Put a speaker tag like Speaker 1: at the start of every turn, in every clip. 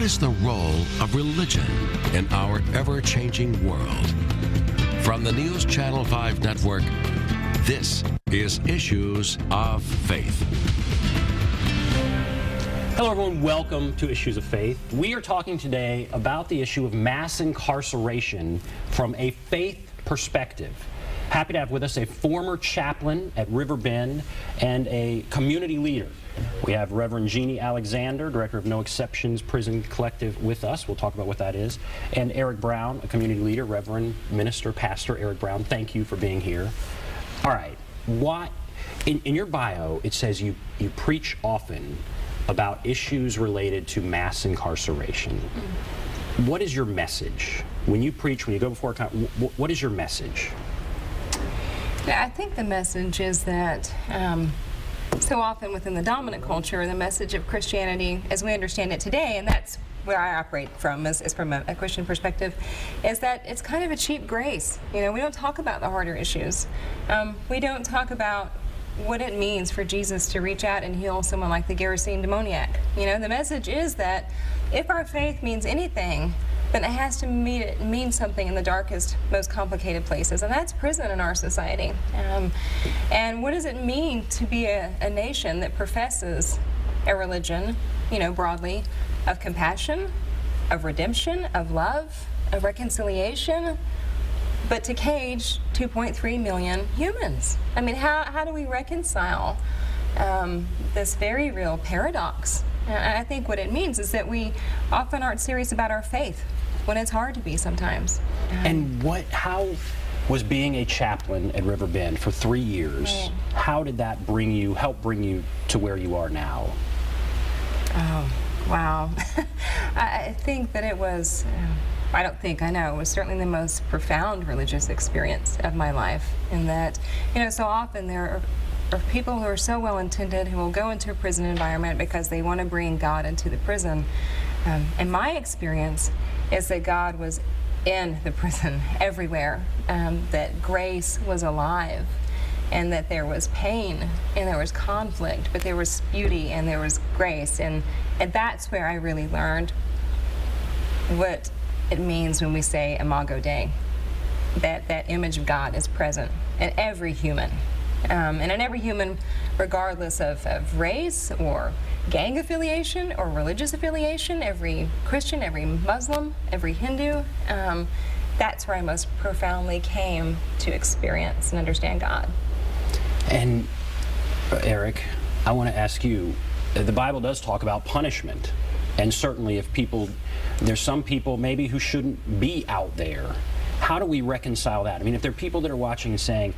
Speaker 1: What is the role of religion in our ever-changing world? From the News Channel 5 network, this is Issues of Faith.
Speaker 2: Hello everyone, welcome to Issues of Faith. We are talking today about the issue of mass incarceration from a faith perspective. Happy to have with us a former chaplain at River Bend and a community leader. We have Reverend Jeannie Alexander, director of No Exceptions Prison Collective, with us. We'll talk about what that is. And Eric Brown, a community leader, Reverend Minister, Pastor Eric Brown. Thank you for being here. All right, in your bio, it says you preach often about issues related to mass incarceration. What is your message? When you preach, when you go before, what is your message?
Speaker 3: I think the message is that so often within the dominant culture, the message of Christianity as we understand it today, and that's where I operate from, is from a Christian perspective, is that it's kind of a cheap grace. You know, we don't talk about the harder issues. We don't talk about what it means for Jesus to reach out and heal someone like the Gerasene demoniac. You know, the message is that if our faith means anything, then it has to mean something in the darkest, most complicated places, and that's prison in our society. And what does it mean to be a nation that professes a religion, you know, broadly, of compassion, of redemption, of love, of reconciliation, but to cage 2.3 million humans? I mean, how do we reconcile this very real paradox? And I think what it means is that we often aren't serious about our faith when it's hard to be sometimes.
Speaker 2: And how was being a chaplain at River Bend for 3 years,
Speaker 3: right,
Speaker 2: how did that help bring you to where you are now?
Speaker 3: Oh, wow. I think that it was, I know, it was certainly the most profound religious experience of my life, in that, you know, so often there are people who are so well-intended who will go into a prison environment because they want to bring God into the prison. And my experience is that God was in the prison everywhere, that grace was alive, and that there was pain and there was conflict, but there was beauty and there was grace. And that's where I really learned what it means when we say Imago Dei, that image of God is present in every human. And in every human, regardless of race or gang affiliation or religious affiliation, every Christian, every Muslim, every Hindu, that's where I most profoundly came to experience and understand God.
Speaker 2: And Eric, I want to ask you, the Bible does talk about punishment. And certainly there's some people maybe who shouldn't be out there. How do we reconcile that? I mean, if there are people that are watching and saying,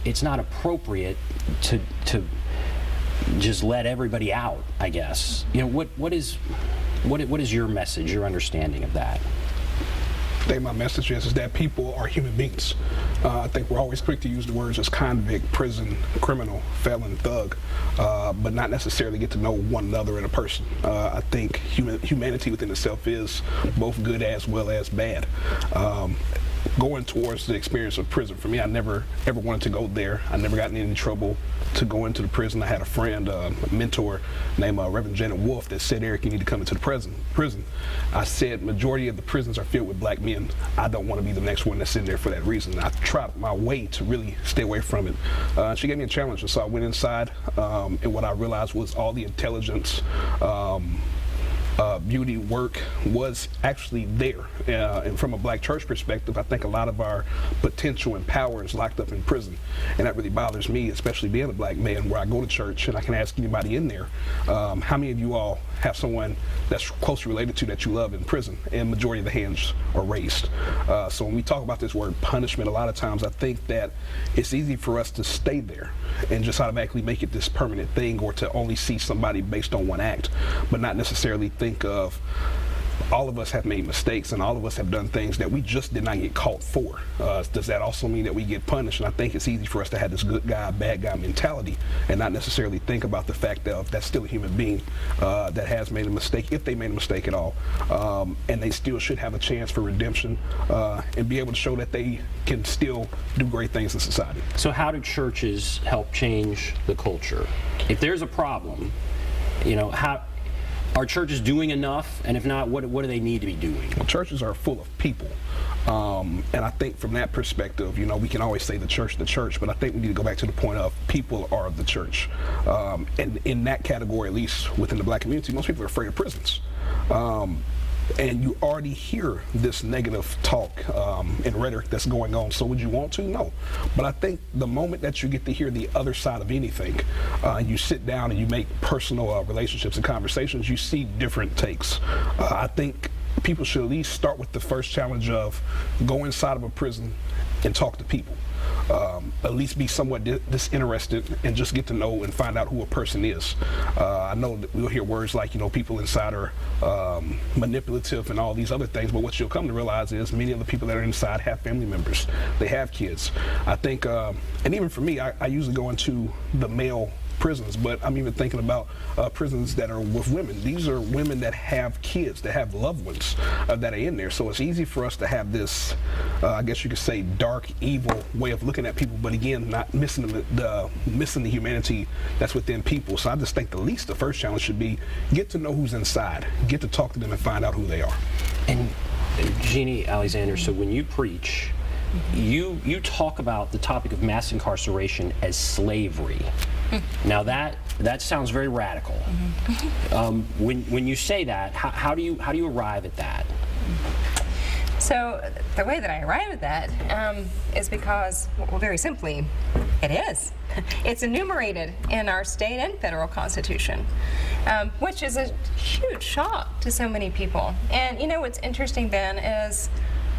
Speaker 2: it's not appropriate to just let everybody out, I guess. You know, what is your message, your understanding of that?
Speaker 4: I think my message is that people are human beings. I think we're always quick to use the words as convict, prison, criminal, felon, thug, but not necessarily get to know one another in a person. I think humanity within itself is both good as well as bad. Going towards the experience of prison, for me, I never ever wanted to go there. I never got in any trouble to go into the prison. I had a friend, a mentor named Reverend Janet Wolf, that said, Eric, you need to come into the prison. I said, majority of the prisons are filled with black men. I don't want to be the next one that's in there for that reason. I tried my way to really stay away from it. She gave me a challenge, and so I went inside, and what I realized was all the intelligence, beauty, work was actually there. And from a black church perspective, I think a lot of our potential and power is locked up in prison. And that really bothers me, especially being a black man, where I go to church and I can ask anybody in there, how many of you all have someone that's closely related to that you love in prison? And majority of the hands are raised. So when we talk about this word punishment, a lot of times I think that it's easy for us to stay there and just automatically make it this permanent thing, or to only see somebody based on one act, but not necessarily think of all of us have made mistakes, and all of us have done things that we just did not get caught for. Does that also mean that we get punished? And I think it's easy for us to have this good guy, bad guy mentality and not necessarily think about the fact that that's still a human being that has made a mistake, if they made a mistake at all. And they still should have a chance for redemption and be able to show that they can still do great things in society.
Speaker 2: So how do churches help change the culture? If there's a problem, you know, Are churches doing enough? And if not, what do they need to be doing?
Speaker 4: Well, churches are full of people. And I think from that perspective, you know, we can always say the church, but I think we need to go back to the point of people are the church. And in that category, at least within the black community, most people are afraid of prisons. And you already hear this negative talk and rhetoric that's going on. So would you want to? No. But I think the moment that you get to hear the other side of anything, you sit down and you make personal relationships and conversations, you see different takes. I think people should at least start with the first challenge of go inside of a prison and talk to people. At least be somewhat disinterested and just get to know and find out who a person is. I know that we'll hear words like, you know, people inside are manipulative and all these other things, but what you'll come to realize is many of the people that are inside have family members. They have kids. I think, and even for me, I usually go into the male prisons, but I'm even thinking about prisons that are with women. These are women that have kids, that have loved ones that are in there. So it's easy for us to have this, I guess you could say, dark, evil way of looking at people, but again, not missing the humanity that's within people. So I just think the first challenge should be get to know who's inside, get to talk to them and find out who they are.
Speaker 2: And Jeannie Alexander, so when you preach, you talk about the topic of mass incarceration as slavery. Now that sounds very radical. When you say that, how do you arrive at that?
Speaker 3: So the way that I arrive at that is because, well, very simply, it is. It's enumerated in our state and federal constitution, which is a huge shock to so many people. And you know what's interesting, Ben, is,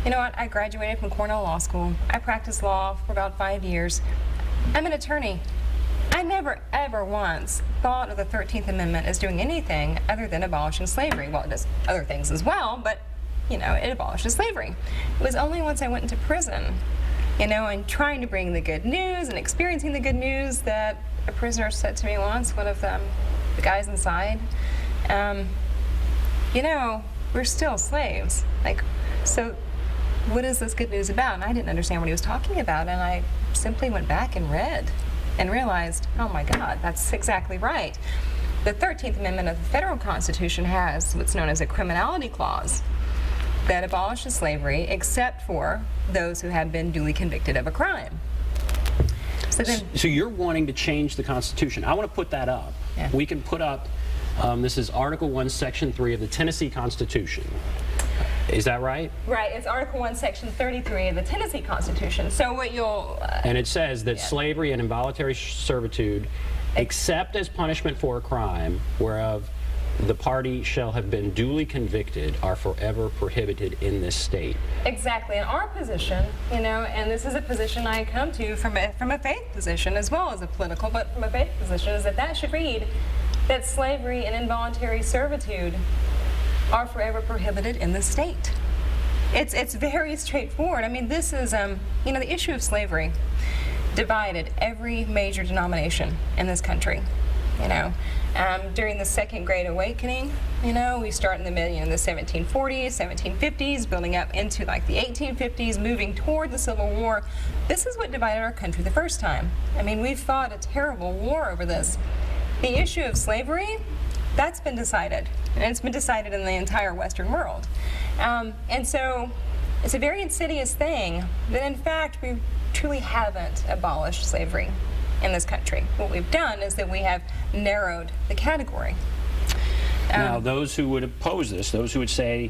Speaker 3: you know what, I graduated from Cornell Law School. I practiced law for about 5 years. I'm an attorney. I never, ever once thought of the 13th Amendment as doing anything other than abolishing slavery. Well, it does other things as well, but, you know, it abolishes slavery. It was only once I went into prison, you know, and trying to bring the good news and experiencing the good news that a prisoner said to me once, one of the guys inside, you know, we're still slaves. Like, so what is this good news about? And I didn't understand what he was talking about, and I simply went back and read and realized, oh my God, that's exactly right. The 13th Amendment of the federal Constitution has what's known as a criminality clause that abolishes slavery except for those who have been duly convicted of a crime.
Speaker 2: So you're wanting to change the Constitution. I want to put that up.
Speaker 3: Yeah.
Speaker 2: We can put up, this is Article 1, Section 3 of the Tennessee Constitution. Is that right?
Speaker 3: Right, it's Article 1, Section 33 of the Tennessee Constitution. So what you'll...
Speaker 2: and it says that slavery and involuntary servitude, except as punishment for a crime, whereof the party shall have been duly convicted, are forever prohibited in this state.
Speaker 3: Exactly. In our position, you know, and this is a position I come to from a faith position as well as a political, but from a faith position, is that should read that slavery and involuntary servitude are forever prohibited in the state. It's very straightforward. I mean, this is, you know, the issue of slavery divided every major denomination in this country. You know, during the Second Great Awakening, you know, we start in the 1740s, 1750s, building up into like the 1850s, moving toward the Civil War. This is what divided our country the first time. I mean, we've fought a terrible war over this. The issue of slavery, that's been decided, and it's been decided in the entire Western world. And so it's a very insidious thing that, in fact, we truly haven't abolished slavery in this country. What we've done is that we have narrowed the category.
Speaker 2: Now, those who would oppose this, those who would say,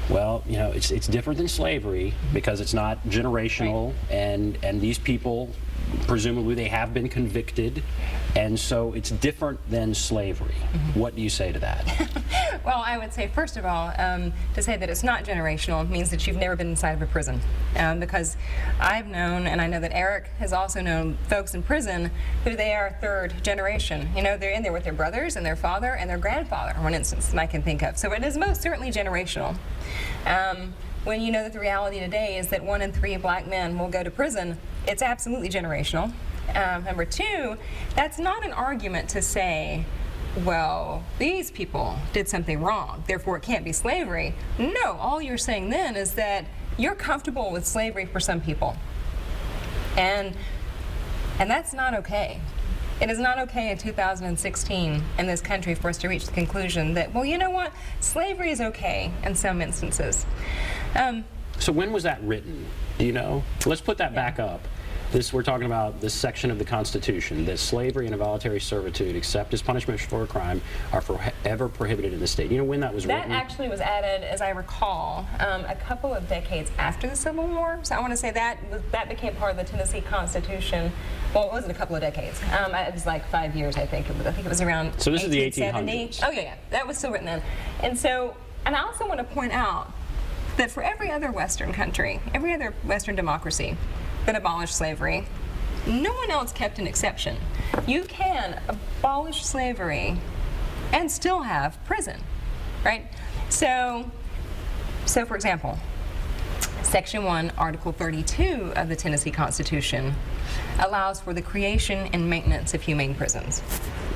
Speaker 2: well, you know, it's different than slavery because it's not generational, right. and these people, presumably they have been convicted, and so it's different than slavery. What do you say to that?
Speaker 3: Well, I would say, first of all, to say that it's not generational means that you've never been inside of a prison. Because I've known, and I know that Eric has also known, folks in prison who they are third generation. You know, they're in there with their brothers and their father and their grandfather, one instance that I can think of. So it is most certainly generational. When you know that the reality today is that 1 in 3 black men will go to prison, it's absolutely generational. Number two, that's not an argument to say, well, these people did something wrong, therefore it can't be slavery. No, all you're saying then is that you're comfortable with slavery for some people. And that's not okay. It is not okay in 2016 in this country for us to reach the conclusion that, well, you know what, slavery is okay in some instances.
Speaker 2: So when was that written? Do you know? Let's put that back up. We're talking about this section of the Constitution, that slavery and involuntary servitude, except as punishment for a crime, are forever prohibited in the state. You know when that was written?
Speaker 3: That actually was added, as I recall, a couple of decades after the Civil War. So I want to say that became part of the Tennessee Constitution. Well, it wasn't a couple of decades. It was like 5 years, I think. I think it was around
Speaker 2: So this is the
Speaker 3: 1870.
Speaker 2: 1800s.
Speaker 3: Oh, yeah. That was still written then. And I also want to point out that for every other Western country, every other Western democracy that abolished slavery, no one else kept an exception. You can abolish slavery and still have prison, right? So for example, Section 1, Article 32 of the Tennessee Constitution allows for the creation and maintenance of humane prisons.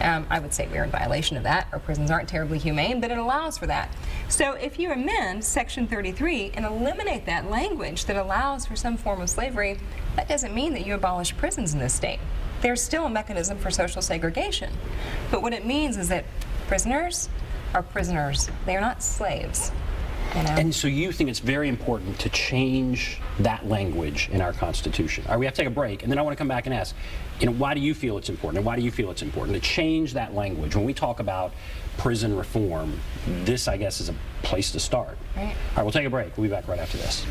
Speaker 3: I would say we're in violation of that. Our prisons aren't terribly humane, but it allows for that. So if you amend Section 33 and eliminate that language that allows for some form of slavery, that doesn't mean that you abolish prisons in this state. There's still a mechanism for social segregation. But what it means is that prisoners are prisoners. They are not slaves. You know?
Speaker 2: And so you think it's very important to change that language in our Constitution. All right, we have to take a break, and then I want to come back and ask, why do you feel it's important, and why do you feel it's important to change that language? When we talk about prison reform, this, I guess, is a place to start.
Speaker 3: Right.
Speaker 2: All right, we'll take a break. We'll be back right after this.